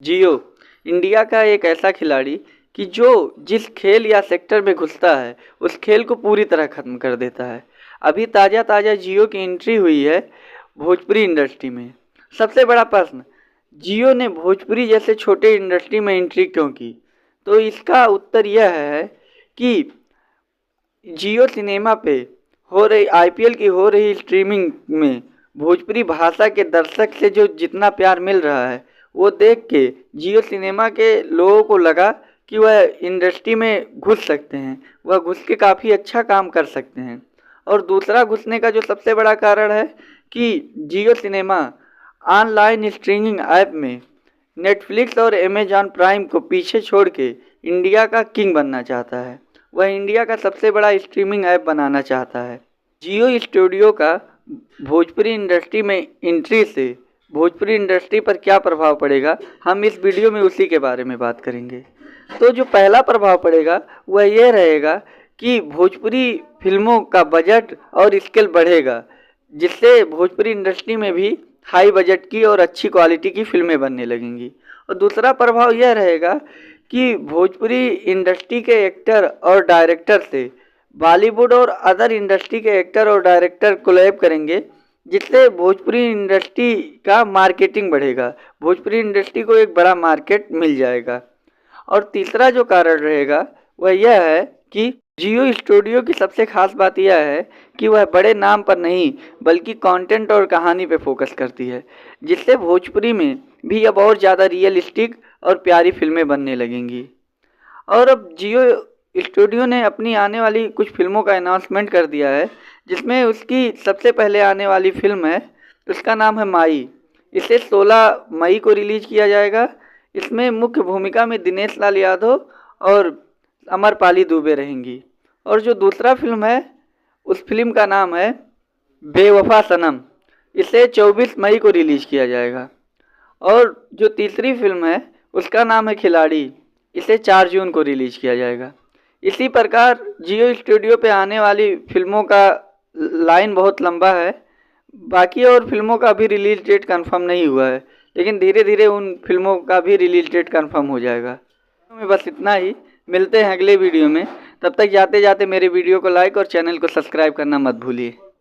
जियो India का एक ऐसा खिलाड़ी कि जो जिस खेल या सेक्टर में घुसता है उस खेल को पूरी तरह ख़त्म कर देता है। अभी ताज़ा जियो की एंट्री हुई है भोजपुरी इंडस्ट्री में। सबसे बड़ा प्रश्न, जियो ने भोजपुरी जैसे छोटे इंडस्ट्री में एंट्री क्यों की? तो इसका उत्तर यह है कि जियो सिनेमा पे हो रही आईपीएल की हो रही स्ट्रीमिंग में भोजपुरी भाषा के दर्शक से जो जितना प्यार मिल रहा है वो देख के जियो सिनेमा के लोगों को लगा कि वह इंडस्ट्री में घुस सकते हैं, वह घुस के काफ़ी अच्छा काम कर सकते हैं। और दूसरा घुसने का जो सबसे बड़ा कारण है कि जियो सिनेमा ऑनलाइन स्ट्रीमिंग ऐप में नेटफ्लिक्स और अमेजॉन प्राइम को पीछे छोड़ के इंडिया का किंग बनना चाहता है। वह इंडिया का सबसे बड़ा स्ट्रीमिंग ऐप बनाना चाहता है। जियो स्टूडियो का भोजपुरी इंडस्ट्री में एंट्री से भोजपुरी इंडस्ट्री पर क्या प्रभाव पड़ेगा, हम इस वीडियो में उसी के बारे में बात करेंगे। तो जो पहला प्रभाव पड़ेगा वह यह रहेगा कि भोजपुरी फिल्मों का बजट और स्केल बढ़ेगा, जिससे भोजपुरी इंडस्ट्री में भी हाई बजट की और अच्छी क्वालिटी की फिल्में बनने लगेंगी। और दूसरा प्रभाव यह रहेगा कि भोजपुरी इंडस्ट्री के एक्टर और डायरेक्टर से बॉलीवुड और अदर इंडस्ट्री के एक्टर और डायरेक्टर कोलैब करेंगे, जिससे भोजपुरी इंडस्ट्री का मार्केटिंग बढ़ेगा, भोजपुरी इंडस्ट्री को एक बड़ा मार्केट मिल जाएगा। और तीसरा जो कारण रहेगा वह यह है कि जियो स्टूडियो की सबसे खास बात यह है कि वह बड़े नाम पर नहीं बल्कि कंटेंट और कहानी पे फोकस करती है, जिससे भोजपुरी में भी अब और ज़्यादा रियलिस्टिक और प्यारी फिल्में बनने लगेंगी। और अब जियो स्टूडियो ने अपनी आने वाली कुछ फिल्मों का अनाउंसमेंट कर दिया है, जिसमें उसकी सबसे पहले आने वाली फिल्म है, उसका नाम है माई। इसे 16 मई को रिलीज किया जाएगा। इसमें मुख्य भूमिका में दिनेश लाल यादव और अमरपाली दुबे रहेंगी। और जो दूसरा फिल्म है उस फिल्म का नाम है बेवफा सनम। इसे 24 मई को रिलीज किया जाएगा। और जो तीसरी फिल्म है उसका नाम है खिलाड़ी। इसे 4 जून को रिलीज किया जाएगा। इसी प्रकार जियो स्टूडियो पे आने वाली फिल्मों का लाइन बहुत लंबा है। बाकी और फिल्मों का अभी रिलीज डेट कंफर्म नहीं हुआ है, लेकिन धीरे धीरे उन फिल्मों का भी रिलीज डेट कंफर्म हो जाएगा। बस इतना ही, मिलते हैं अगले वीडियो में। तब तक जाते जाते मेरे वीडियो को लाइक और चैनल को सब्सक्राइब करना मत भूलिए।